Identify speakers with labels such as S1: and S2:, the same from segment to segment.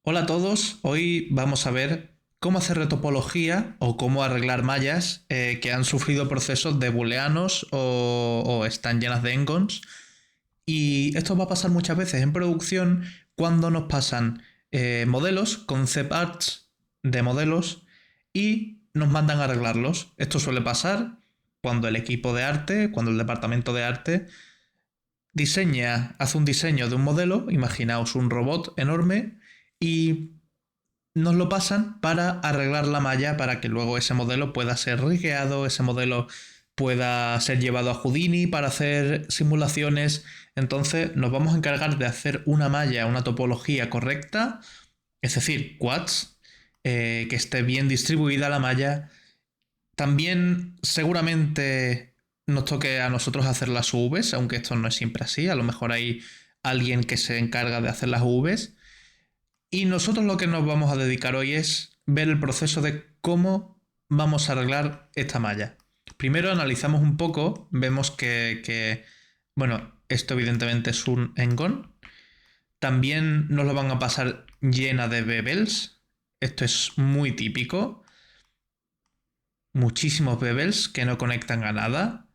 S1: Hola a todos, hoy vamos a ver cómo hacer retopología o cómo arreglar mallas que han sufrido procesos de booleanos o están llenas de engons. Y esto va a pasar muchas veces en producción cuando nos pasan modelos, concept arts de modelos y nos mandan a arreglarlos. Esto suele pasar cuando el equipo de arte, cuando el departamento de arte hace un diseño de un modelo, imaginaos un robot enorme y nos lo pasan para arreglar la malla para que luego ese modelo pueda ser rigueado, ese modelo pueda ser llevado a Houdini para hacer simulaciones. Entonces nos vamos a encargar de hacer una malla, una topología correcta, es decir, quads, que esté bien distribuida la malla. También seguramente nos toque a nosotros hacer las UVs, aunque esto no es siempre así, a lo mejor hay alguien que se encarga de hacer las UVs. Y nosotros lo que nos vamos a dedicar hoy es ver el proceso de cómo vamos a arreglar esta malla. Primero analizamos un poco, vemos bueno, esto evidentemente es un engon. También nos lo van a pasar llena de bevels. Esto es muy típico. Muchísimos bevels que no conectan a nada.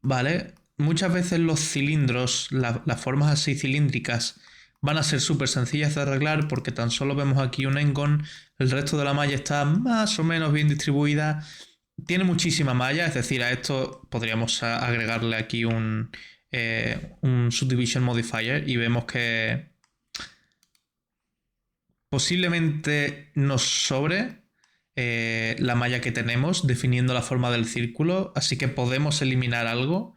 S1: Vale, muchas veces los cilindros, las formas así cilíndricas, van a ser súper sencillas de arreglar porque tan solo vemos aquí un engon, el resto de la malla está más o menos bien distribuida. Tiene muchísima malla, es decir, a esto podríamos agregarle aquí un subdivision modifier y vemos que posiblemente nos sobre la malla que tenemos definiendo la forma del círculo, así que podemos eliminar algo.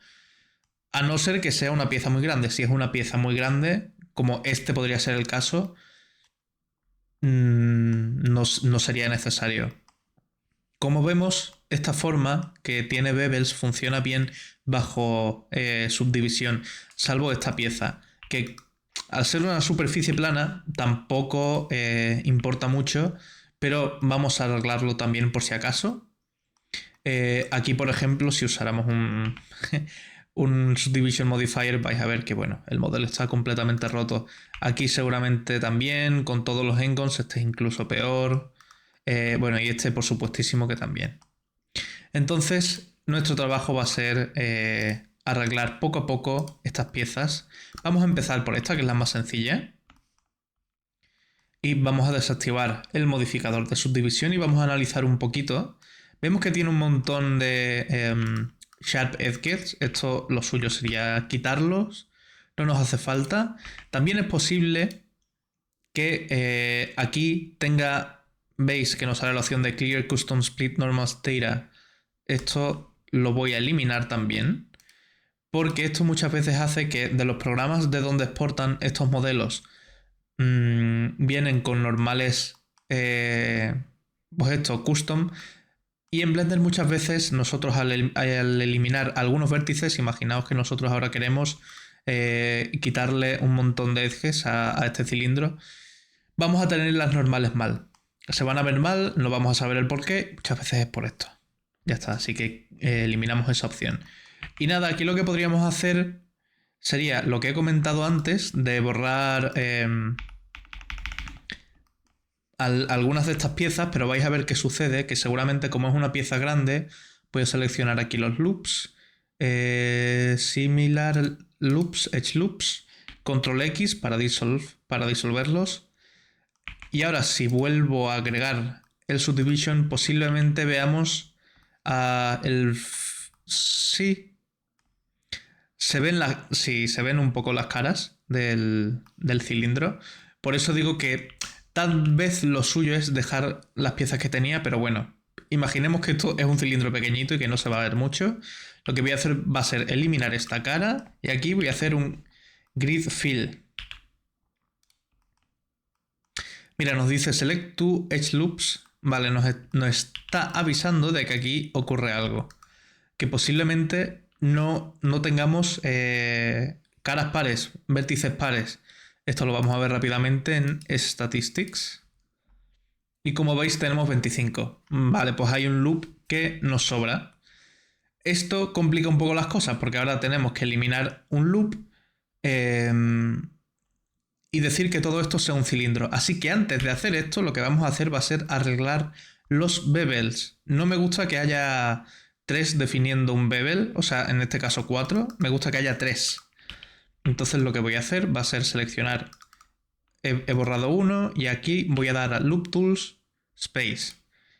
S1: A no ser que sea una pieza muy grande. Si es una pieza muy grande, como este podría ser el caso, no sería necesario. Como vemos, esta forma que tiene bevels funciona bien bajo subdivisión, salvo esta pieza, que al ser una superficie plana tampoco importa mucho, pero vamos a arreglarlo también por si acaso. Aquí, por ejemplo, si usáramos un subdivision modifier, vais a ver que bueno, el modelo está completamente roto. Aquí seguramente también, con todos los engons, este es incluso peor. Bueno, y este por supuestísimo que también. Entonces, nuestro trabajo va a ser arreglar poco a poco estas piezas. Vamos a empezar por esta, que es la más sencilla. Y vamos a desactivar el modificador de subdivisión y vamos a analizar un poquito. Vemos que tiene un montón de Sharp Edges. Esto lo suyo sería quitarlos. No nos hace falta. También es posible que aquí tenga, veis que nos sale la opción de Clear Custom Split Normal Data. Esto lo voy a eliminar también. Porque esto muchas veces hace que de los programas de donde exportan estos modelos vienen con normales, pues esto, custom. Y en Blender muchas veces nosotros al eliminar algunos vértices, imaginaos que nosotros ahora queremos quitarle un montón de edges a este cilindro, vamos a tener las normales mal. Se van a ver mal, no vamos a saber el por qué, muchas veces es por esto. Ya está, así que eliminamos esa opción. Y nada, aquí lo que podríamos hacer sería lo que he comentado antes de borrar algunas de estas piezas, pero vais a ver qué sucede, que seguramente como es una pieza grande, voy a seleccionar aquí los loops, similar loops, edge loops, control X para disolverlos. Y ahora si vuelvo a agregar el subdivision, posiblemente veamos sí, sí, se ven un poco las caras del cilindro. Por eso digo que tal vez lo suyo es dejar las piezas que tenía, pero bueno, imaginemos que esto es un cilindro pequeñito y que no se va a ver mucho. Lo que voy a hacer va a ser eliminar esta cara y aquí voy a hacer un grid fill. Mira, nos dice select two edge loops. Vale, nos está avisando de que aquí ocurre algo. Que posiblemente no tengamos caras pares, vértices pares. Esto lo vamos a ver rápidamente en Statistics. Y como veis tenemos 25. Vale, pues hay un loop que nos sobra. Esto complica un poco las cosas porque ahora tenemos que eliminar un loop y decir que todo esto sea un cilindro. Así que antes de hacer esto, lo que vamos a hacer va a ser arreglar los bevels. No me gusta que haya 3 definiendo un bevel, o sea, en este caso 4. Me gusta que haya 3. Entonces lo que voy a hacer va a ser seleccionar, he borrado uno y aquí voy a dar a Loop Tools Space,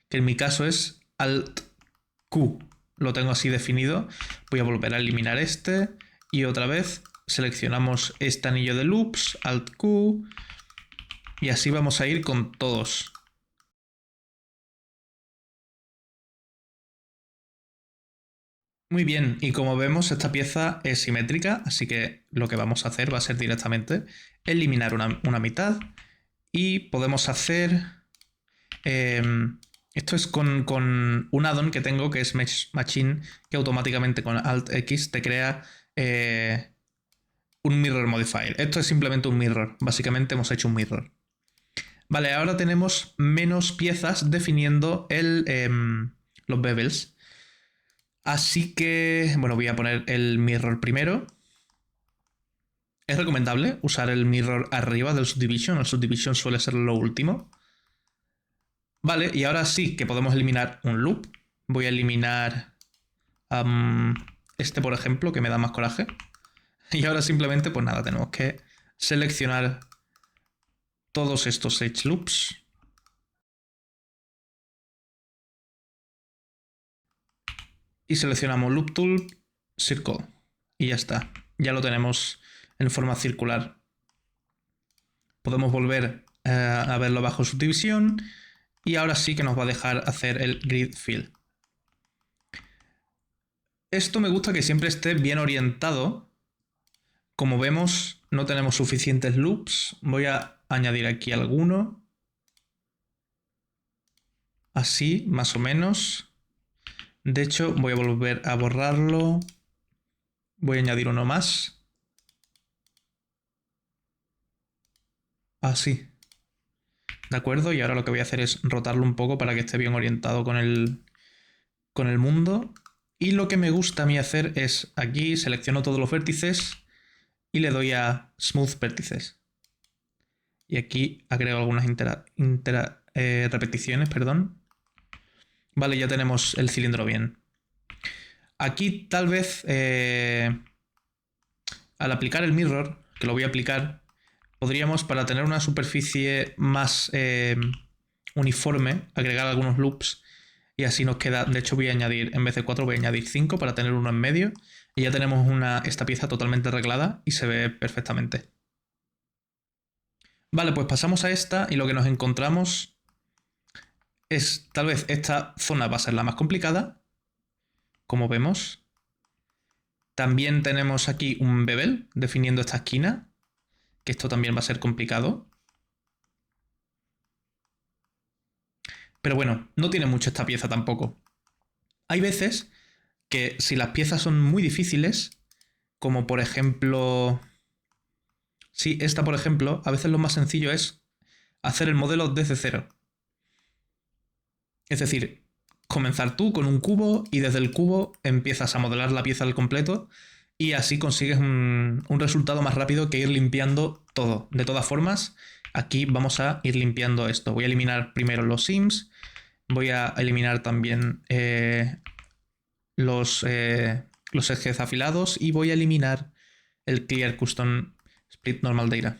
S1: que en mi caso es Alt Q. Lo tengo así definido. Voy a volver a eliminar este y otra vez seleccionamos este anillo de loops, Alt Q, y así vamos a ir con todos. Muy bien, y como vemos esta pieza es simétrica, así que lo que vamos a hacer va a ser directamente eliminar una mitad y podemos hacer... esto es con un add-on que tengo que es Mesh Machine, que automáticamente con Alt X te crea un mirror modifier. Esto es simplemente un mirror, básicamente hemos hecho un mirror. Vale, ahora tenemos menos piezas definiendo los bevels. Así que, bueno, voy a poner el mirror primero. Es recomendable usar el mirror arriba del subdivision. El subdivision suele ser lo último. Vale, y ahora sí que podemos eliminar un loop. Voy a eliminar este, por ejemplo, que me da más coraje. Y ahora simplemente, pues nada, tenemos que seleccionar todos estos edge loops. Y seleccionamos Loop Tool, Circle. Y ya está. Ya lo tenemos en forma circular. Podemos volver a verlo bajo subdivisión. Y ahora sí que nos va a dejar hacer el Grid Fill. Esto me gusta que siempre esté bien orientado. Como vemos, no tenemos suficientes loops. Voy a añadir aquí alguno. Así, más o menos. De hecho, voy a volver a borrarlo. Voy a añadir uno más. Así. ¿De acuerdo? Y ahora lo que voy a hacer es rotarlo un poco para que esté bien orientado con el mundo. Y lo que me gusta a mí hacer es aquí selecciono todos los vértices y le doy a Smooth Vértices. Y aquí agrego algunas repeticiones, perdón. Vale, ya tenemos el cilindro bien. Aquí tal vez al aplicar el mirror, que lo voy a aplicar, podríamos, para tener una superficie más uniforme, agregar algunos loops y así nos queda. De hecho voy a añadir, en vez de 4 voy a añadir 5 para tener uno en medio y ya tenemos esta pieza totalmente arreglada y se ve perfectamente. Vale, pues pasamos a esta y lo que nos encontramos es, tal vez esta zona va a ser la más complicada, como vemos. También tenemos aquí un bevel definiendo esta esquina, que esto también va a ser complicado. Pero bueno, no tiene mucho esta pieza tampoco. Hay veces que si las piezas son muy difíciles, como por ejemplo... Sí, esta por ejemplo, a veces lo más sencillo es hacer el modelo desde cero. Es decir, comenzar tú con un cubo y desde el cubo empiezas a modelar la pieza al completo y así consigues un resultado más rápido que ir limpiando todo. De todas formas, aquí vamos a ir limpiando esto. Voy a eliminar primero los seams, voy a eliminar también los ejes afilados y voy a eliminar el Clear Custom Split Normal Data.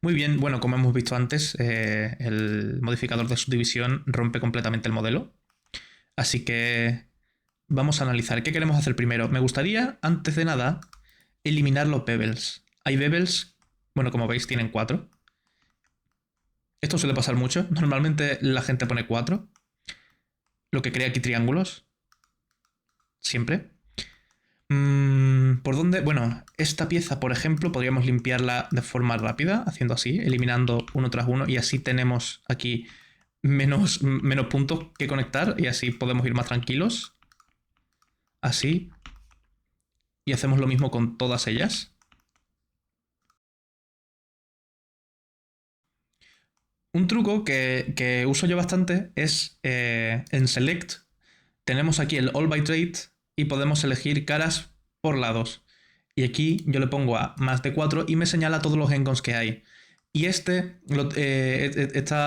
S1: Muy bien, bueno, como hemos visto antes, el modificador de subdivisión rompe completamente el modelo. Así que vamos a analizar qué queremos hacer primero. Me gustaría, antes de nada, eliminar los bevels. Hay bevels, bueno, como veis, tienen 4. Esto suele pasar mucho. Normalmente la gente pone 4, lo que crea aquí triángulos. Siempre. ¿Por dónde? Bueno, esta pieza, por ejemplo, podríamos limpiarla de forma rápida, haciendo así, eliminando uno tras uno, y así tenemos aquí menos puntos que conectar, y así podemos ir más tranquilos. Así. Y hacemos lo mismo con todas ellas. Un truco que uso yo bastante es en Select tenemos aquí el All by Trait y podemos elegir caras por lados. Y aquí yo le pongo a más de 4 y me señala todos los endgons que hay. Y esta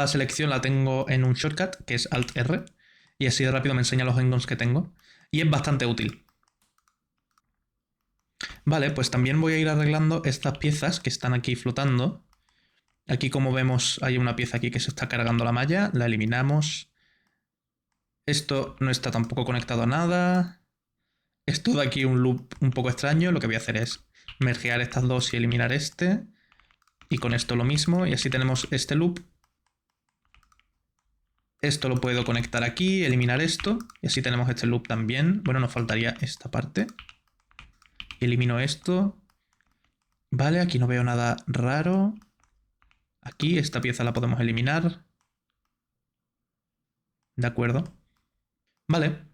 S1: selección la tengo en un shortcut que es Alt-R. Y así de rápido me enseña los endgons que tengo. Y es bastante útil. Vale, pues también voy a ir arreglando estas piezas que están aquí flotando. Aquí, como vemos, hay una pieza aquí que se está cargando la malla. La eliminamos. Esto no está tampoco conectado a nada. Es todo aquí un loop un poco extraño. Lo que voy a hacer es mergear estas dos y eliminar este. Y con esto lo mismo. Y así tenemos este loop. Esto lo puedo conectar aquí, eliminar esto. Y así tenemos este loop también. Bueno, nos faltaría esta parte. Elimino esto. Vale, aquí no veo nada raro. Aquí esta pieza la podemos eliminar. De acuerdo. Vale.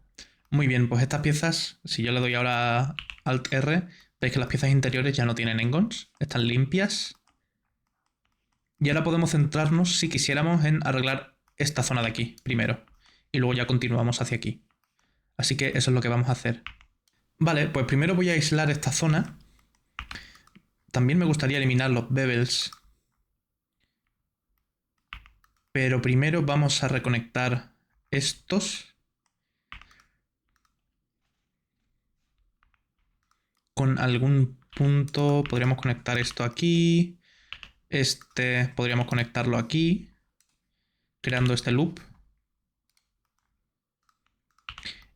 S1: Muy bien, pues estas piezas, si yo le doy ahora Alt-R, veis que las piezas interiores ya no tienen endgons. Están limpias. Y ahora podemos centrarnos, si quisiéramos, en arreglar esta zona de aquí primero. Y luego ya continuamos hacia aquí. Así que eso es lo que vamos a hacer. Vale, pues primero voy a aislar esta zona. También me gustaría eliminar los bevels. Pero primero vamos a reconectar estos con algún punto. Podríamos conectar esto aquí. Este podríamos conectarlo aquí, creando este loop.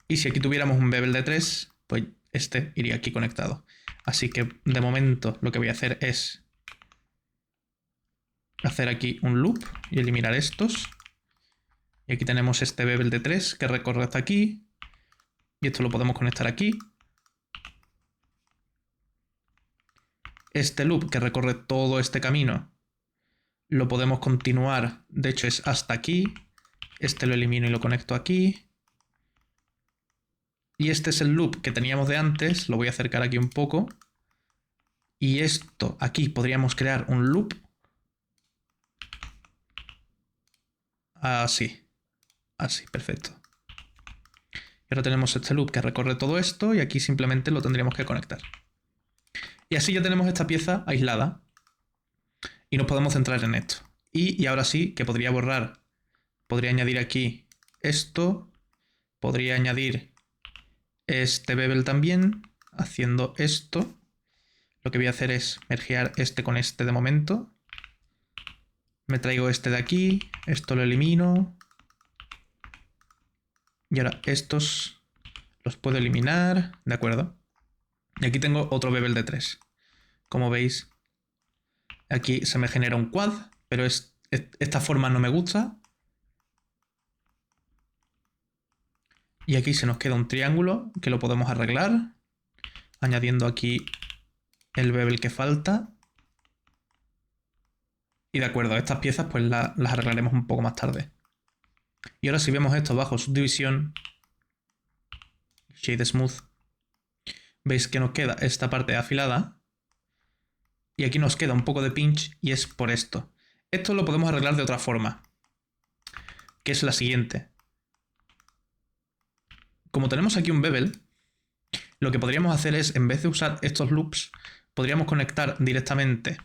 S1: Y si aquí tuviéramos un bevel de 3, pues este iría aquí conectado. Así que de momento lo que voy a hacer es hacer aquí un loop y eliminar estos. Y aquí tenemos este bevel de 3 que recorre hasta aquí. Y esto lo podemos conectar aquí. Este loop que recorre todo este camino lo podemos continuar. De hecho es hasta aquí. Este lo elimino y lo conecto aquí. Y este es el loop que teníamos de antes. Lo voy a acercar aquí un poco. Y esto aquí podríamos crear un loop. Así. Así, perfecto. Y ahora tenemos este loop que recorre todo esto y aquí simplemente lo tendríamos que conectar. Y así ya tenemos esta pieza aislada. Y nos podemos centrar en esto. Y ahora sí que podría borrar. Podría añadir aquí esto. Podría añadir este bevel también. Haciendo esto. Lo que voy a hacer es mergear este con este de momento. Me traigo este de aquí. Esto lo elimino. Y ahora estos los puedo eliminar. De acuerdo. Y aquí tengo otro bevel de 3. Como veis, aquí se me genera un quad, pero esta forma no me gusta. Y aquí se nos queda un triángulo que lo podemos arreglar, añadiendo aquí el bevel que falta. Y de acuerdo, estas piezas pues las arreglaremos un poco más tarde. Y ahora si vemos esto bajo subdivisión, Shade Smooth, veis que nos queda esta parte afilada. Y aquí nos queda un poco de pinch y es por esto. Esto lo podemos arreglar de otra forma, que es la siguiente. Como tenemos aquí un bevel, lo que podríamos hacer es, en vez de usar estos loops, podríamos conectar directamente.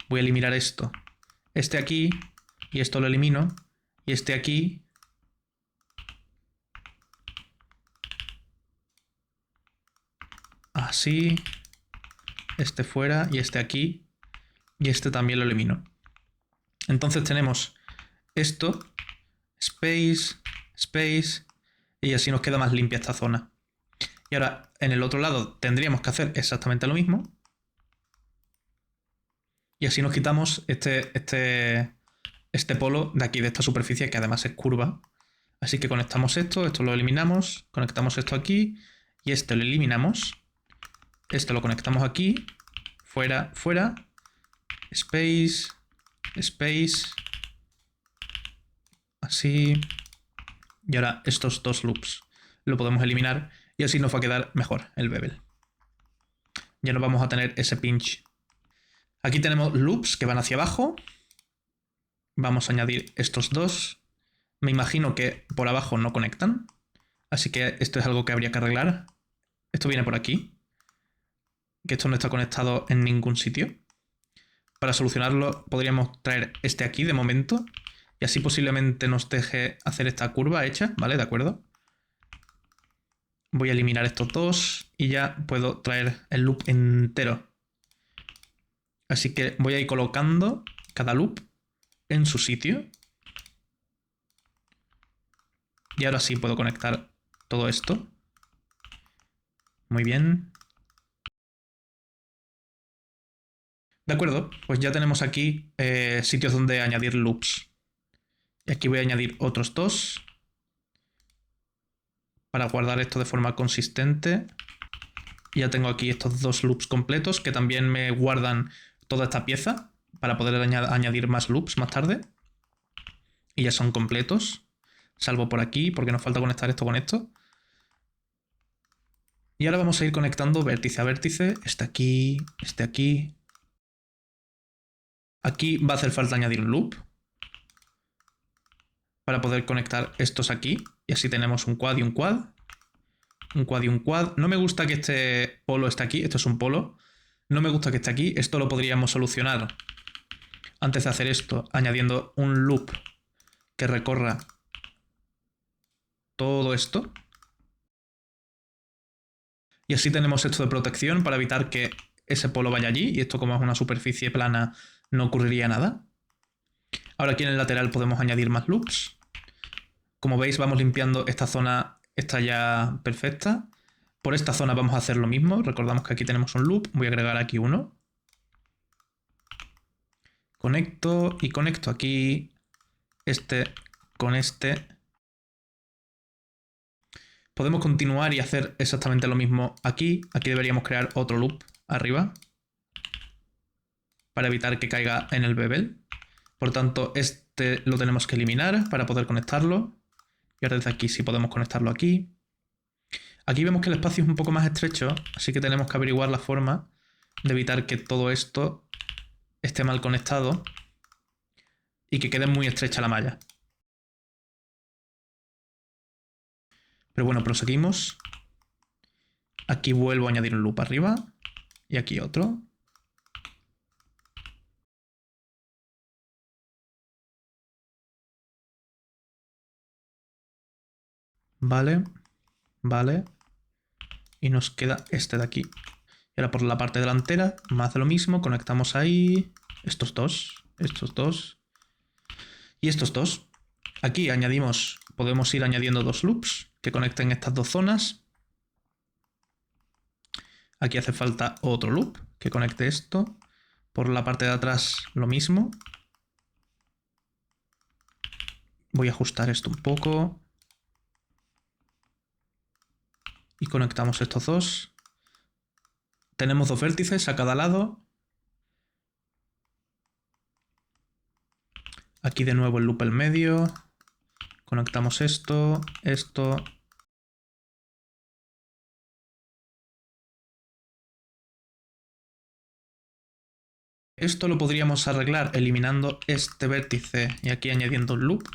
S1: Voy a eliminar esto. Este aquí, y esto lo elimino, y este aquí. Así. Este fuera y este aquí. Y este también lo elimino. Entonces tenemos esto, space, space, y así nos queda más limpia esta zona. Y ahora en el otro lado tendríamos que hacer exactamente lo mismo. Y así nos quitamos este polo de aquí, de esta superficie, que además es curva. Así que conectamos esto lo eliminamos, conectamos esto aquí, y este lo eliminamos. Esto lo conectamos aquí, fuera, fuera, space, space, así. Y ahora estos dos loops lo podemos eliminar y así nos va a quedar mejor el bevel. Ya no vamos a tener ese pinch. Aquí tenemos loops que van hacia abajo. Vamos a añadir estos dos. Me imagino que por abajo no conectan. Así que esto es algo que habría que arreglar. Esto viene por aquí. que esto no está conectado en ningún sitio. Para solucionarlo podríamos traer este aquí de momento y así posiblemente nos deje hacer esta curva hecha, ¿vale? ¿De acuerdo? Voy a eliminar estos dos y ya puedo traer el loop entero. Así que voy a ir colocando cada loop en su sitio. Y ahora sí puedo conectar todo esto. Muy bien. De acuerdo, pues ya tenemos aquí sitios donde añadir loops. Y aquí voy a añadir otros dos para guardar esto de forma consistente. Y ya tengo aquí estos dos loops completos que también me guardan toda esta pieza para poder añadir más loops más tarde. Y ya son completos, salvo por aquí porque nos falta conectar esto con esto. Y ahora vamos a ir conectando vértice a vértice, este aquí, este aquí. Aquí va a hacer falta añadir un loop para poder conectar estos aquí. Y así tenemos un quad y un quad. Un quad y un quad. No me gusta que este polo esté aquí. Esto es un polo. No me gusta que esté aquí. Esto lo podríamos solucionar antes de hacer esto, añadiendo un loop que recorra todo esto. Y así tenemos esto de protección para evitar que ese polo vaya allí. Y esto, como es una superficie plana, no ocurriría nada. Ahora aquí en el lateral podemos añadir más loops. Como veis, vamos limpiando esta zona, está ya perfecta. Por esta zona vamos a hacer lo mismo. Recordamos que aquí tenemos un loop. Voy a agregar aquí uno. Conecto y conecto aquí este con este. Podemos continuar y hacer exactamente lo mismo aquí. Aquí deberíamos crear otro loop arriba para evitar que caiga en el bevel. Por tanto, este lo tenemos que eliminar para poder conectarlo. Y ahora desde aquí sí podemos conectarlo aquí. Aquí vemos que el espacio es un poco más estrecho, así que tenemos que averiguar la forma de evitar que todo esto esté mal conectado y que quede muy estrecha la malla. Pero bueno, proseguimos. Aquí vuelvo a añadir un loop arriba y aquí otro. Vale, vale. Y nos queda este de aquí. Y ahora por la parte delantera, más de lo mismo, conectamos ahí estos dos y estos dos. Aquí añadimos, podemos ir añadiendo dos loops que conecten estas dos zonas. Aquí hace falta otro loop que conecte esto. Por la parte de atrás lo mismo. Voy a ajustar esto un poco. Y conectamos estos dos. Tenemos dos vértices a cada lado. Aquí de nuevo el loop al medio. Conectamos esto, esto. Esto lo podríamos arreglar eliminando este vértice y aquí añadiendo un loop.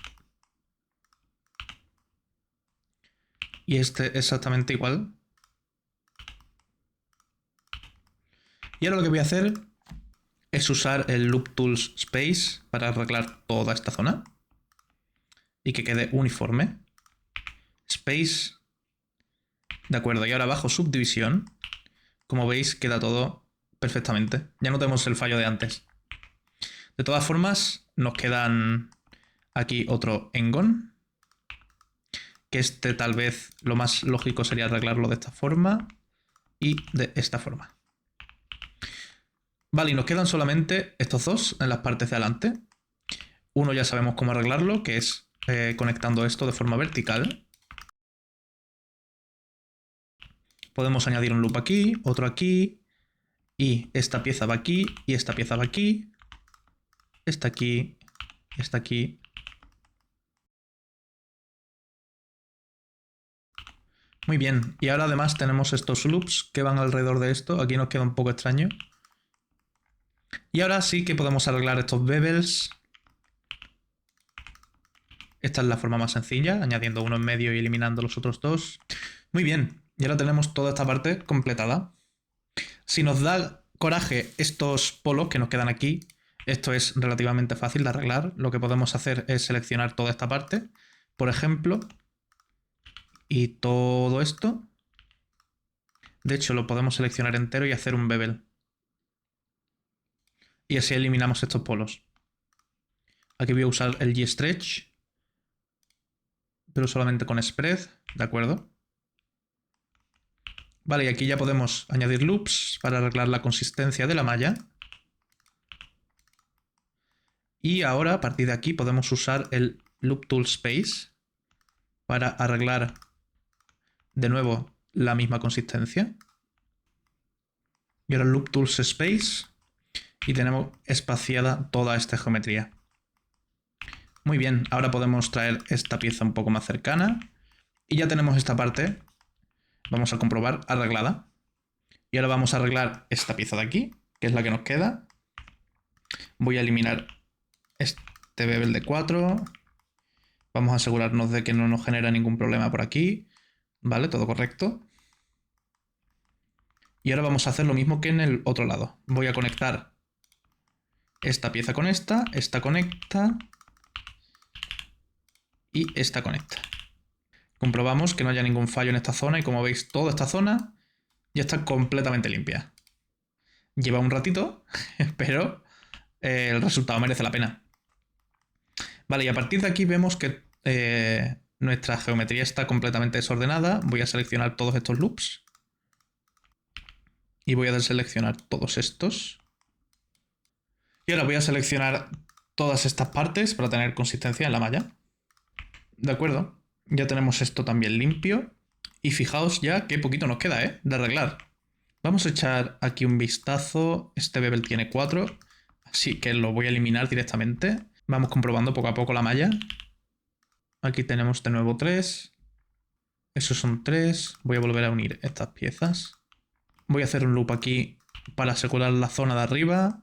S1: Y este exactamente igual. Y ahora lo que voy a hacer es usar el Loop Tools Space para arreglar toda esta zona. Y que quede uniforme. Space. De acuerdo, y ahora bajo subdivisión. Como veis, queda todo perfectamente. Ya no tenemos el fallo de antes. De todas formas, nos quedan aquí otro engon. Que este tal vez lo más lógico sería arreglarlo de esta forma y de esta forma. Vale, y nos quedan solamente estos dos en las partes de adelante. Uno ya sabemos cómo arreglarlo, que es conectando esto de forma vertical. Podemos añadir un loop aquí, otro aquí, y esta pieza va aquí, y esta pieza va aquí, esta aquí, esta aquí. Muy bien, y ahora además tenemos estos loops que van alrededor de esto. Aquí nos queda un poco extraño. Y ahora sí que podemos arreglar estos bevels. Esta es la forma más sencilla, añadiendo uno en medio y eliminando los otros dos. Muy bien, y ahora tenemos toda esta parte completada. Si nos da coraje estos polos que nos quedan aquí, esto es relativamente fácil de arreglar. Lo que podemos hacer es seleccionar toda esta parte, por ejemplo, y todo esto. De hecho, lo podemos seleccionar entero y hacer un bevel. Y así eliminamos estos polos. Aquí voy a usar el G-Stretch, pero solamente con spread, ¿de acuerdo? Vale, y aquí ya podemos añadir loops para arreglar la consistencia de la malla. Y ahora, a partir de aquí, podemos usar el Loop Tool Space para arreglar de nuevo la misma consistencia. Y ahora Loop Tools Space y tenemos espaciada toda esta geometría. Muy bien, ahora podemos traer esta pieza un poco más cercana y ya tenemos esta parte, vamos a comprobar, arreglada. Y ahora vamos a arreglar esta pieza de aquí, que es la que nos queda. Voy a eliminar este bevel de 4. Vamos a asegurarnos de que no nos genera ningún problema por aquí. Vale, todo correcto. Y ahora vamos a hacer lo mismo que en el otro lado. Voy a conectar esta pieza con esta conecta y esta conecta. Comprobamos que no haya ningún fallo en esta zona y como veis toda esta zona ya está completamente limpia. Lleva un ratito, pero el resultado merece la pena. Vale, y a partir de aquí vemos que nuestra geometría está completamente desordenada. Voy a seleccionar todos estos loops. Y voy a deseleccionar todos estos. Y ahora voy a seleccionar todas estas partes para tener consistencia en la malla. De acuerdo. Ya tenemos esto también limpio. Y fijaos ya qué poquito nos queda, de arreglar. Vamos a echar aquí un vistazo. Este bevel tiene 4. Así que lo voy a eliminar directamente. Vamos comprobando poco a poco la malla. Aquí tenemos de nuevo 3. Esos son 3. Voy a volver a unir estas piezas. Voy a hacer un loop aquí para asegurar la zona de arriba.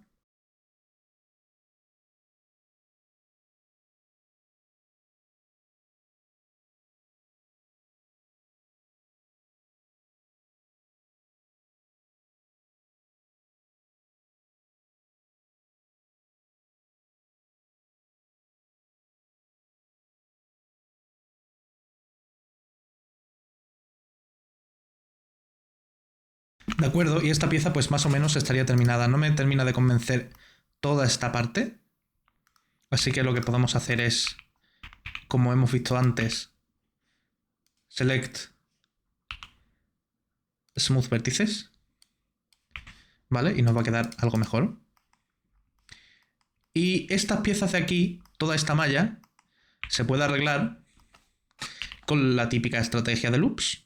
S1: De acuerdo, y esta pieza pues más o menos estaría terminada. No me termina de convencer toda esta parte. Así que lo que podemos hacer es, como hemos visto antes, Select Smooth Vértices. ¿Vale? Y nos va a quedar algo mejor. Y estas piezas de aquí, toda esta malla, se puede arreglar con la típica estrategia de loops.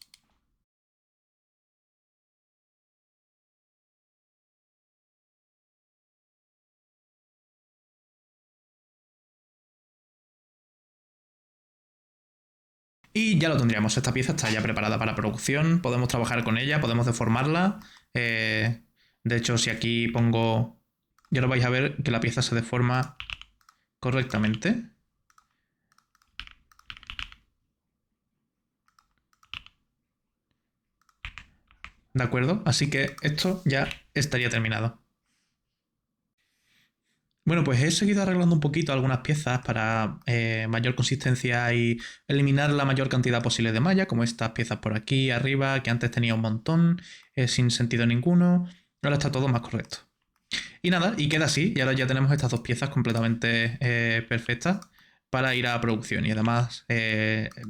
S1: Y ya lo tendríamos. Esta pieza está ya preparada para producción. Podemos trabajar con ella, podemos deformarla. De hecho, si aquí pongo... Ya lo vais a ver que la pieza se deforma correctamente. ¿De acuerdo? Así que esto ya estaría terminado. Bueno, pues he seguido arreglando un poquito algunas piezas para mayor consistencia y eliminar la mayor cantidad posible de malla, como estas piezas por aquí arriba, que antes tenía un montón, sin sentido ninguno. Ahora está todo más correcto. Y nada, y queda así, y ahora ya tenemos estas dos piezas completamente perfectas para ir a producción. Y además,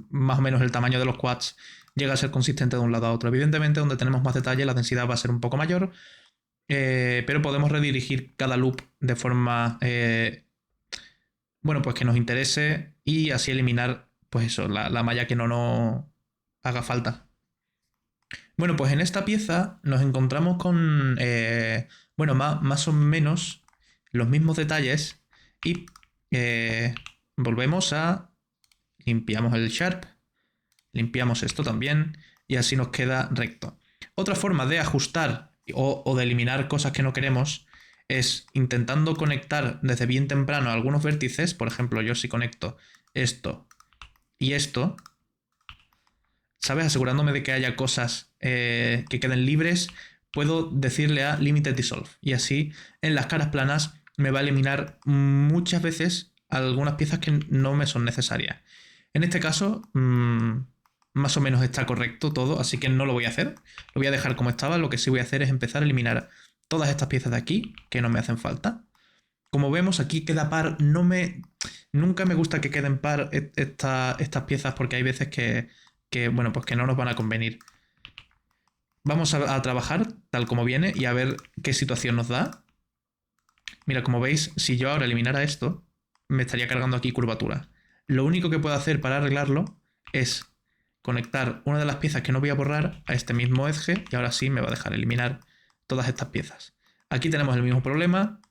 S1: más o menos el tamaño de los quads llega a ser consistente de un lado a otro. Evidentemente, donde tenemos más detalle, la densidad va a ser un poco mayor. Pero podemos redirigir cada loop de forma bueno, pues que nos interese y así eliminar pues eso, la malla que no nos haga falta. Bueno, pues en esta pieza nos encontramos con bueno, más o menos los mismos detalles y volvemos a limpiamos el Sharp, limpiamos esto también y así nos queda recto. Otra forma de ajustar o de eliminar cosas que no queremos es intentando conectar desde bien temprano algunos vértices. Por ejemplo, yo si conecto esto y esto, ¿sabes? Asegurándome de que haya cosas que queden libres puedo decirle a Limited Dissolve. Y así en las caras planas me va a eliminar muchas veces algunas piezas que no me son necesarias. En este caso, más o menos está correcto todo, así que no lo voy a hacer. Lo voy a dejar como estaba. Lo que sí voy a hacer es empezar a eliminar todas estas piezas de aquí que no me hacen falta. Como vemos, aquí queda par. Nunca me gusta que queden par estas piezas porque hay veces bueno, pues que no nos van a convenir. Vamos a trabajar tal como viene y a ver qué situación nos da. Mira, como veis, si yo ahora eliminara esto, me estaría cargando aquí curvatura. Lo único que puedo hacer para arreglarlo es conectar una de las piezas que no voy a borrar a este mismo eje y ahora sí me va a dejar eliminar todas estas piezas. Aquí tenemos el mismo problema.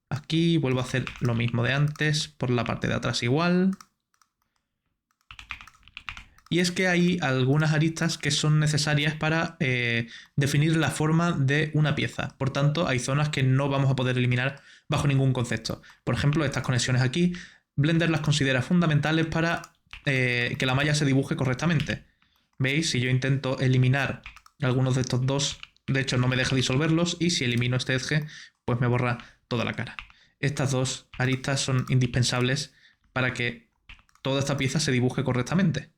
S1: Aquí vuelvo a hacer lo mismo de antes, por la parte de atrás igual. Y es que hay algunas aristas que son necesarias para definir la forma de una pieza. Por tanto, hay zonas que no vamos a poder eliminar bajo ningún concepto. Por ejemplo, estas conexiones aquí, Blender las considera fundamentales para que la malla se dibuje correctamente. ¿Veis? Si yo intento eliminar algunos de estos dos, de hecho no me deja disolverlos, y si elimino este eje, pues me borra toda la cara. Estas dos aristas son indispensables para que toda esta pieza se dibuje correctamente.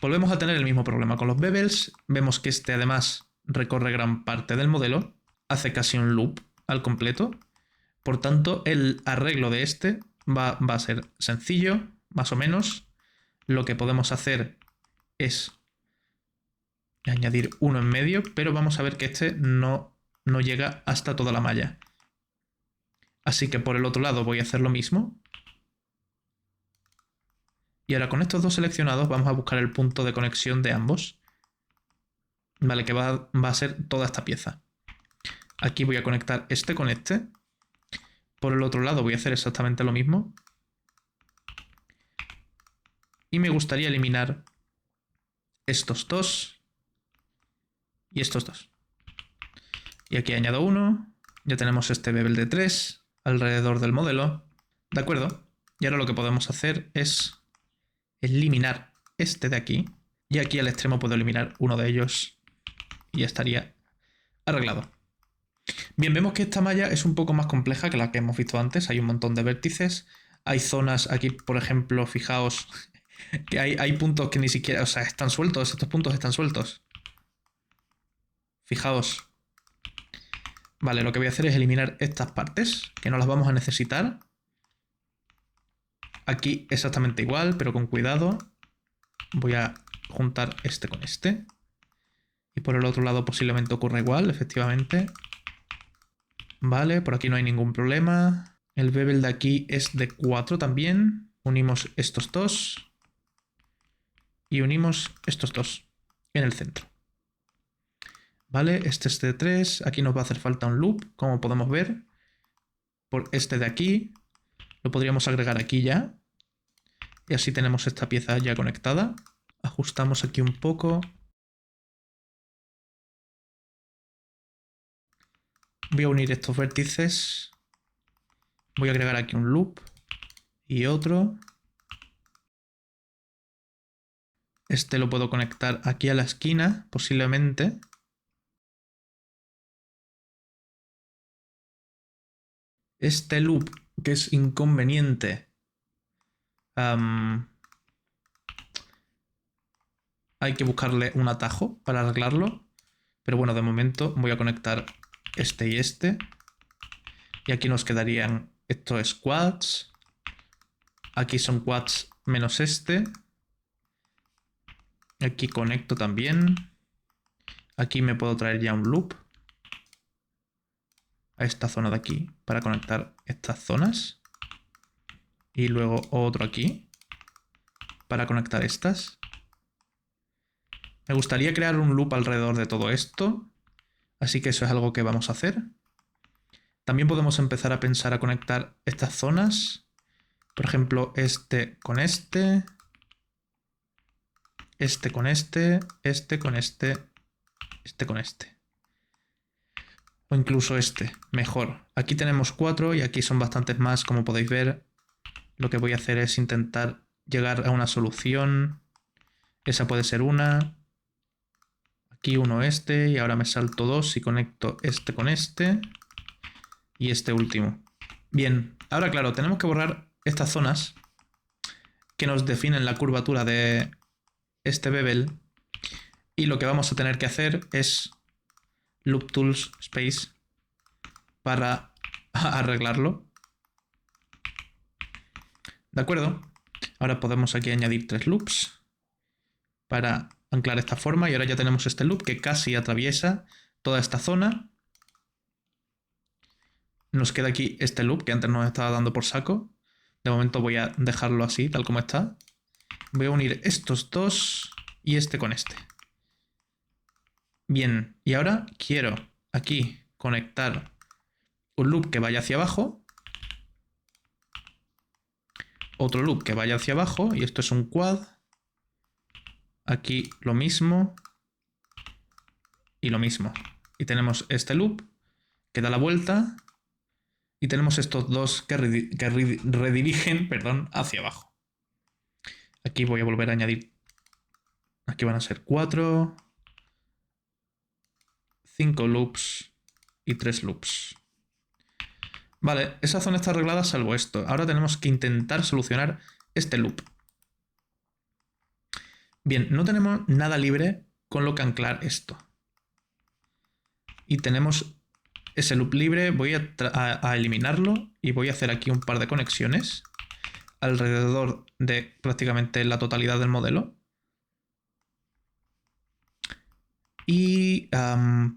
S1: Volvemos a tener el mismo problema con los bevels. Vemos que este además recorre gran parte del modelo, hace casi un loop al completo. Por tanto, el arreglo de este va a ser sencillo, más o menos. Lo que podemos hacer es añadir uno en medio, pero vamos a ver que este no llega hasta toda la malla. Así que por el otro lado voy a hacer lo mismo. Y ahora con estos dos seleccionados vamos a buscar el punto de conexión de ambos. Vale, que va a ser toda esta pieza. Aquí voy a conectar este con este. Por el otro lado voy a hacer exactamente lo mismo. Y me gustaría eliminar estos dos y estos dos. Y aquí añado uno. Ya tenemos este bevel de 3 alrededor del modelo. ¿De acuerdo? Y ahora lo que podemos hacer es eliminar este de aquí. Y aquí al extremo puedo eliminar uno de ellos. Y ya estaría arreglado. Bien, vemos que esta malla es un poco más compleja que la que hemos visto antes. Hay un montón de vértices. Hay zonas aquí, por ejemplo, fijaos que hay puntos que ni siquiera, o sea, están sueltos. Estos puntos están sueltos. Fijaos. Vale, lo que voy a hacer es eliminar estas partes, que no las vamos a necesitar. Aquí exactamente igual, pero con cuidado. Voy a juntar este con este. Y por el otro lado posiblemente ocurra igual, efectivamente. Vale, por aquí no hay ningún problema. El bevel de aquí es de 4 también. Unimos estos dos. Y unimos estos dos en el centro. Vale, este es de 3. Aquí nos va a hacer falta un loop, como podemos ver. Por este de aquí. Lo podríamos agregar aquí ya. Y así tenemos esta pieza ya conectada. Ajustamos aquí un poco. Voy a unir estos vértices. Voy a agregar aquí un loop. Y otro. Este lo puedo conectar aquí a la esquina, posiblemente. Este loop, que es inconveniente. Hay que buscarle un atajo para arreglarlo. Pero bueno, de momento voy a conectar este y este. Y aquí nos quedarían estos quads. Aquí son quads menos este. Aquí conecto también. Aquí me puedo traer ya un loop a esta zona de aquí para conectar estas zonas. Y luego otro aquí para conectar estas. Me gustaría crear un loop alrededor de todo esto. Así que eso es algo que vamos a hacer. También podemos empezar a pensar a conectar estas zonas. Por ejemplo, este con este. Este con este. Este con este. Este con este. O incluso este. Mejor. Aquí tenemos 4 y aquí son bastantes más, como podéis ver. Lo que voy a hacer es intentar llegar a una solución. Esa puede ser una. Aquí uno y ahora me salto dos y conecto este con este y este último. Bien, ahora claro, tenemos que borrar estas zonas que nos definen la curvatura de este bevel y lo que vamos a tener que hacer es loop tools space para arreglarlo. ¿De acuerdo? Ahora podemos aquí añadir 3 loops para anclar esta forma y ahora ya tenemos este loop que casi atraviesa toda esta zona. Nos queda aquí este loop que antes nos estaba dando por saco. De momento voy a dejarlo así, tal como está. Voy a unir estos dos y este con este. Bien, y ahora quiero aquí conectar un loop que vaya hacia abajo. Otro loop que vaya hacia abajo y esto es un quad. Aquí lo mismo y lo mismo. Y tenemos este loop que da la vuelta y tenemos estos dos que redirigen, perdón, hacia abajo. Aquí voy a volver a añadir. Aquí van a ser 4, 5 loops y 3 loops. Vale, esa zona está arreglada salvo esto. Ahora tenemos que intentar solucionar este loop. Bien, no tenemos nada libre con lo que anclar esto. Y tenemos ese loop libre, voy a eliminarlo y voy a hacer aquí un par de conexiones alrededor de prácticamente la totalidad del modelo. Y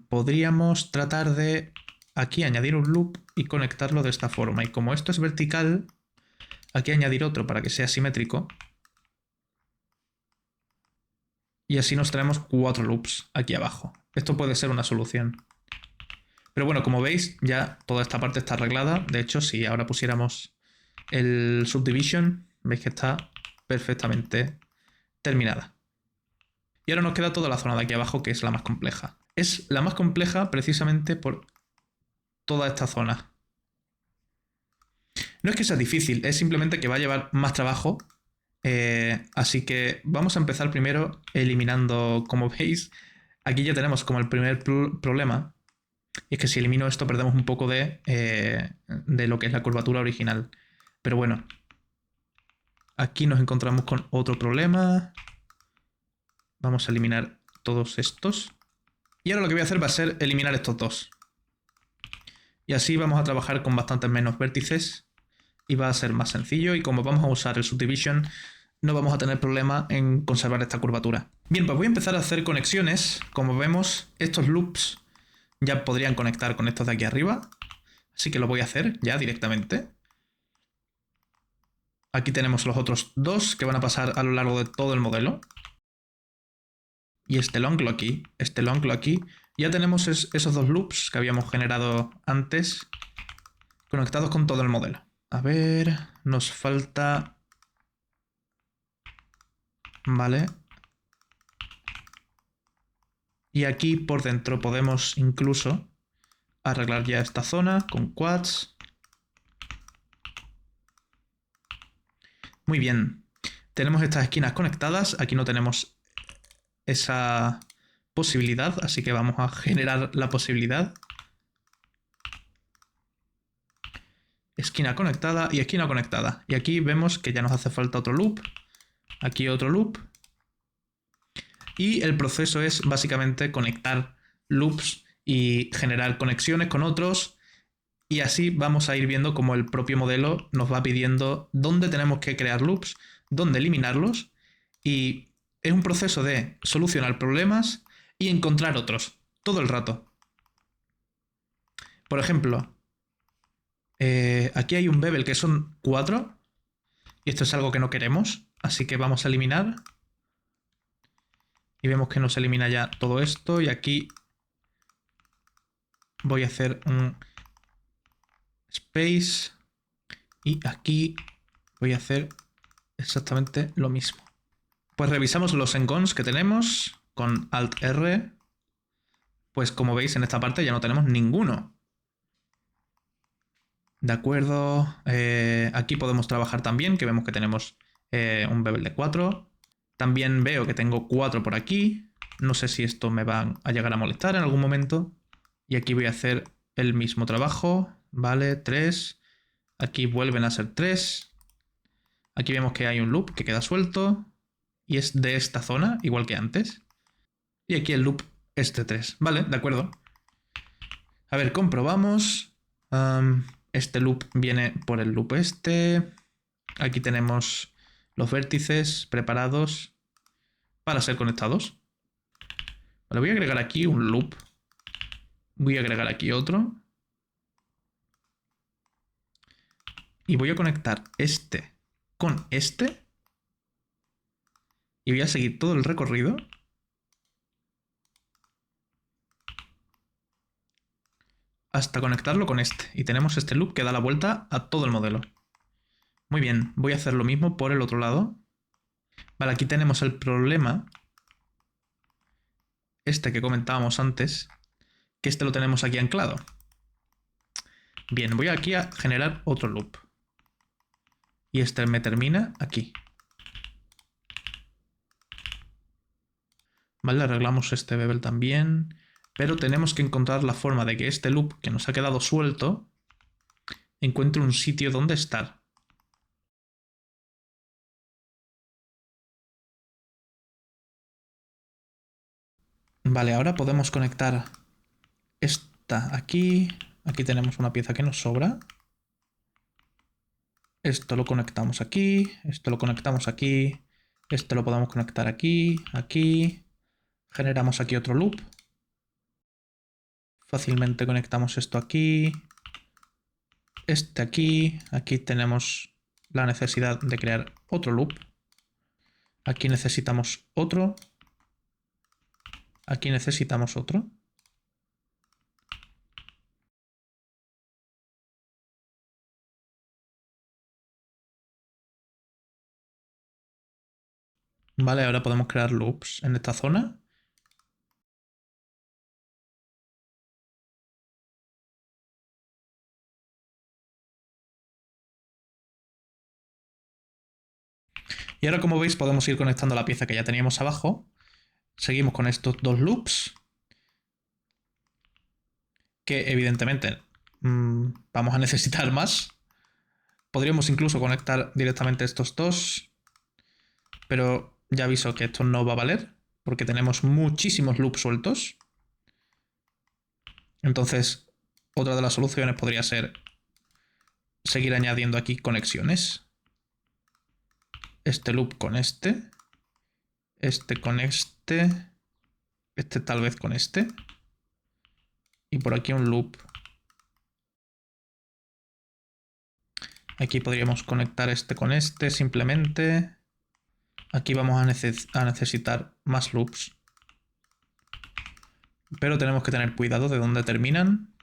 S1: podríamos tratar de aquí añadir un loop y conectarlo de esta forma. Y como esto es vertical, aquí añadir otro para que sea simétrico. Y así nos traemos 4 loops aquí abajo. Esto puede ser una solución. Pero bueno, como veis, ya toda esta parte está arreglada. De hecho, si ahora pusiéramos el subdivision, veis que está perfectamente terminada. Y ahora nos queda toda la zona de aquí abajo, que es la más compleja. Es la más compleja precisamente por toda esta zona. No es que sea difícil, es simplemente que va a llevar más trabajo. Así que vamos a empezar primero eliminando, como veis, aquí ya tenemos como el primer problema. Y es que si elimino esto perdemos un poco de lo que es la curvatura original. Pero bueno, aquí nos encontramos con otro problema. Vamos a eliminar todos estos. Y ahora lo que voy a hacer va a ser eliminar estos dos. Y así vamos a trabajar con bastantes menos vértices. Y va a ser más sencillo. Y como vamos a usar el subdivision, no vamos a tener problema en conservar esta curvatura. Bien, pues voy a empezar a hacer conexiones. Como vemos, estos loops ya podrían conectar con estos de aquí arriba. Así que lo voy a hacer ya directamente. Aquí tenemos los otros dos que van a pasar a lo largo de todo el modelo. Y este longlo aquí, este longlo aquí. Ya tenemos esos dos loops que habíamos generado antes conectados con todo el modelo. A ver, nos falta... Vale. Y aquí por dentro podemos incluso arreglar ya esta zona con quads. Muy bien. Tenemos estas esquinas conectadas. Aquí no tenemos esa posibilidad, así que vamos a generar la posibilidad. Esquina conectada y esquina conectada. Y aquí vemos que ya nos hace falta otro loop. Aquí otro loop. Y el proceso es básicamente conectar loops y generar conexiones con otros. Y así vamos a ir viendo cómo el propio modelo nos va pidiendo dónde tenemos que crear loops, dónde eliminarlos. Y es un proceso de solucionar problemas y encontrar otros, todo el rato. Por ejemplo, aquí hay un bevel que son 4 y esto es algo que no queremos, así que vamos a eliminar. Y vemos que nos elimina ya todo esto y aquí voy a hacer un space y aquí voy a hacer exactamente lo mismo. Pues revisamos los engons que tenemos con Alt-R. Pues como veis en esta parte ya no tenemos ninguno. De acuerdo. Aquí podemos trabajar también, que vemos que tenemos un bevel de 4. También veo que tengo 4 por aquí. No sé si esto me va a llegar a molestar en algún momento. Y aquí voy a hacer el mismo trabajo. Vale, 3. Aquí vuelven a ser 3. Aquí vemos que hay un loop que queda suelto. Y es de esta zona, igual que antes. Y aquí el loop es de 3. Vale, de acuerdo. A ver, comprobamos. Este loop viene por el loop este. Aquí tenemos los vértices preparados para ser conectados. Vale, voy a agregar aquí un loop. Voy a agregar aquí otro. Y voy a conectar este con este. Y voy a seguir todo el recorrido. Hasta conectarlo con este. Y tenemos este loop que da la vuelta a todo el modelo. Muy bien, voy a hacer lo mismo por el otro lado. Vale, aquí tenemos el problema. Este que comentábamos antes. Que este lo tenemos aquí anclado. Bien, voy aquí a generar otro loop. Y este me termina aquí. Vale, arreglamos este bevel también. Pero tenemos que encontrar la forma de que este loop que nos ha quedado suelto encuentre un sitio donde estar. Vale, ahora podemos conectar esta aquí. Aquí tenemos una pieza que nos sobra. Esto lo conectamos aquí. Esto lo conectamos aquí. Esto lo podemos conectar aquí, aquí. Generamos aquí otro loop. Fácilmente conectamos esto aquí. Este aquí. Aquí tenemos la necesidad de crear otro loop. Aquí necesitamos otro. Aquí necesitamos otro. Vale, ahora podemos crear loops en esta zona. Y ahora, como veis, podemos ir conectando la pieza que ya teníamos abajo. Seguimos con estos dos loops. Que evidentemente vamos a necesitar más. Podríamos incluso conectar directamente estos dos. Pero ya aviso que esto no va a valer. Porque tenemos muchísimos loops sueltos. Entonces, otra de las soluciones podría ser seguir añadiendo aquí conexiones. Este loop con este. Este con este. Este tal vez con este. Y por aquí un loop. Aquí podríamos conectar este con este simplemente. Aquí vamos a necesitar más loops. Pero tenemos que tener cuidado de dónde terminan.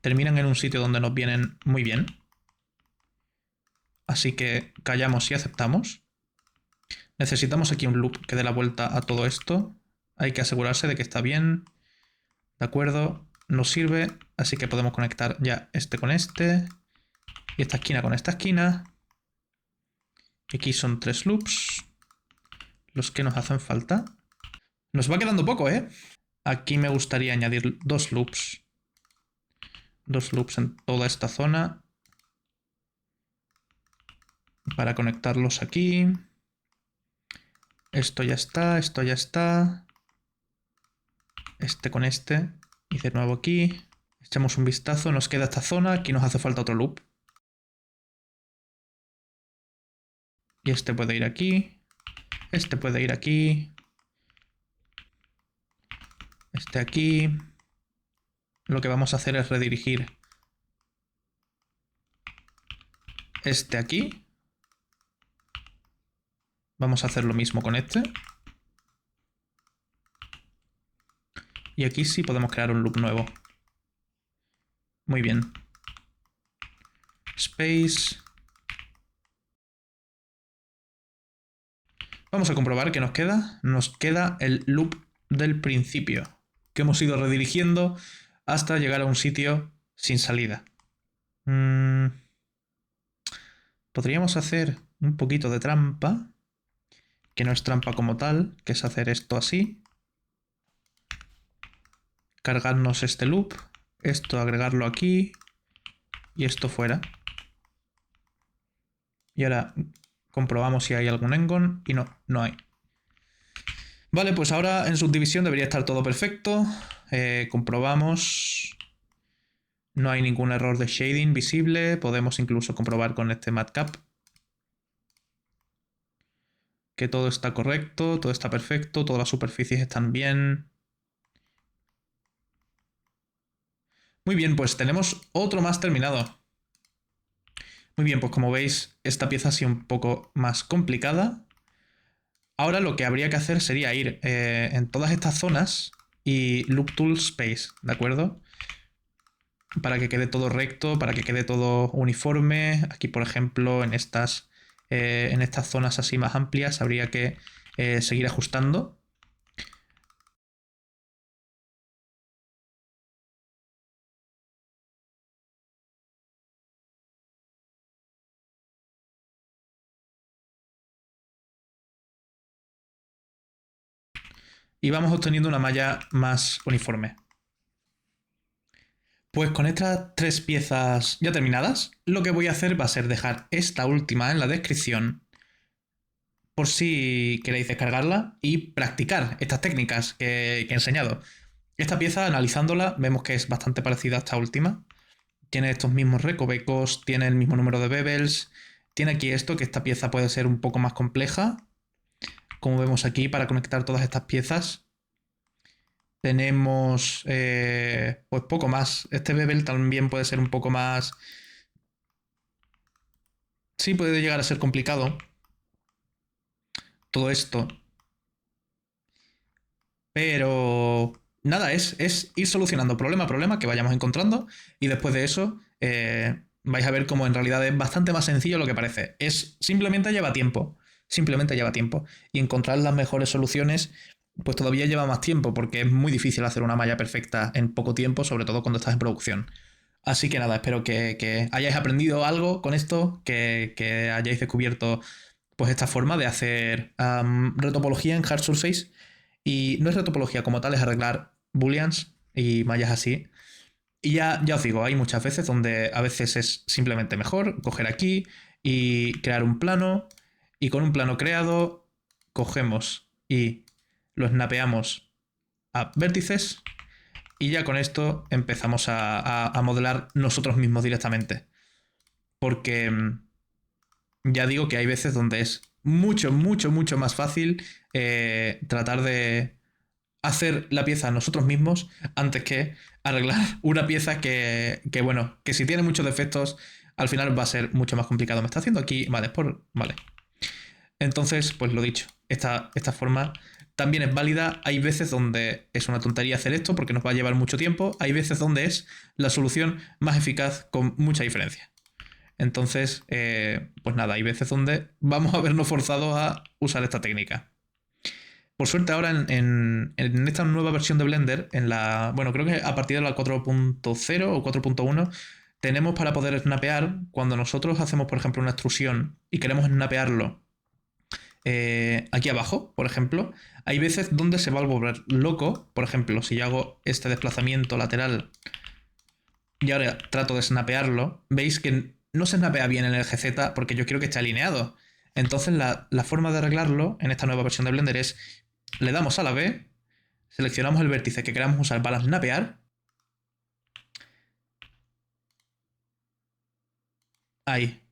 S1: Terminan en un sitio donde nos vienen muy bien. Así que callamos y aceptamos. Necesitamos aquí un loop que dé la vuelta a todo esto. Hay que asegurarse de que está bien. De acuerdo, nos sirve. Así que podemos conectar ya este con este. Y esta esquina con esta esquina. Aquí son 3 loops. Los que nos hacen falta. Nos va quedando poco, ¿eh? Aquí me gustaría añadir 2 loops. 2 loops en toda esta zona. Para conectarlos aquí. Esto ya está, esto ya está. Este con este. Y de nuevo aquí. Echamos un vistazo, nos queda esta zona. Aquí nos hace falta otro loop. Y este puede ir aquí. Este puede ir aquí. Este aquí. Lo que vamos a hacer es redirigir este aquí. Vamos a hacer lo mismo con este. Y aquí sí podemos crear un loop nuevo. Muy bien. Space. Vamos a comprobar qué nos queda. Nos queda el loop del principio, que hemos ido redirigiendo hasta llegar a un sitio sin salida. Podríamos hacer un poquito de trampa, que no es trampa como tal, que es hacer esto así. cargarnos este loop, esto agregarlo aquí y esto fuera. Y ahora comprobamos si hay algún engon y no, no hay. Vale, pues ahora en subdivisión debería estar todo perfecto. Comprobamos. No hay ningún error de shading visible. Podemos incluso comprobar con este matcap que todo está correcto, todo está perfecto, todas las superficies están bien. Muy bien, pues tenemos otro más terminado. Muy bien, pues como veis, esta pieza ha sido un poco más complicada. Ahora lo que habría que hacer sería ir en todas estas zonas y Loop Tool Space, ¿de acuerdo? Para que quede todo recto, para que quede todo uniforme. Aquí, por ejemplo, en estas zonas así más amplias habría que seguir ajustando. Y vamos obteniendo una malla más uniforme. Pues con estas 3 piezas ya terminadas, lo que voy a hacer va a ser dejar esta última en la descripción por si queréis descargarla y practicar estas técnicas que he enseñado. Esta pieza, analizándola, vemos que es bastante parecida a esta última. Tiene estos mismos recovecos, tiene el mismo número de bevels. Tiene aquí esto, que esta pieza puede ser un poco más compleja. Como vemos aquí, para conectar todas estas piezas. Tenemos pues poco más. Este bevel también puede ser un poco más... Sí, puede llegar a ser complicado. Todo esto. Pero nada, es ir solucionando problema a problema que vayamos encontrando y después de eso vais a ver cómo en realidad es bastante más sencillo lo que parece. Simplemente lleva tiempo, simplemente lleva tiempo. Y encontrar las mejores soluciones pues todavía lleva más tiempo porque es muy difícil hacer una malla perfecta en poco tiempo, sobre todo cuando estás en producción. Así que nada, espero que hayáis aprendido algo con esto, que hayáis descubierto pues esta forma de hacer retopología en Hard Surface. Y no es retopología como tal, es arreglar booleans y mallas así. Y ya os digo, hay muchas veces donde a veces es simplemente mejor coger aquí y crear un plano. Y con un plano creado, cogemos y lo snapeamos a vértices. Y ya con esto empezamos a modelar nosotros mismos directamente. Porque ya digo que hay veces donde es mucho, mucho, mucho más fácil tratar de hacer la pieza nosotros mismos antes que arreglar una pieza bueno, que si tiene muchos defectos, al final va a ser mucho más complicado. Me está haciendo aquí, vale, vale. Entonces, pues lo dicho, esta forma también es válida. Hay veces donde es una tontería hacer esto porque nos va a llevar mucho tiempo. Hay veces donde es la solución más eficaz con mucha diferencia. Entonces, pues nada, hay veces donde vamos a vernos forzados a usar esta técnica. Por suerte ahora en esta nueva versión de Blender, bueno, creo que a partir de la 4.0 o 4.1, tenemos para poder snapear, cuando nosotros hacemos, por ejemplo, una extrusión y queremos snapearlo aquí abajo, por ejemplo, hay veces donde se va a volver loco. Por ejemplo, si yo hago este desplazamiento lateral y ahora trato de snapearlo, veis que no se snapea bien en el GZ porque yo quiero que esté alineado. Entonces la forma de arreglarlo en esta nueva versión de Blender es: le damos a la B, seleccionamos el vértice que queramos usar para snapear. Ahí,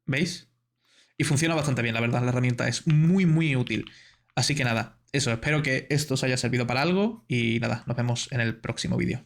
S1: ¿veis? Y funciona bastante bien, la verdad, la herramienta es muy, muy útil. Así que nada, eso, espero que esto os haya servido para algo y nada, nos vemos en el próximo vídeo.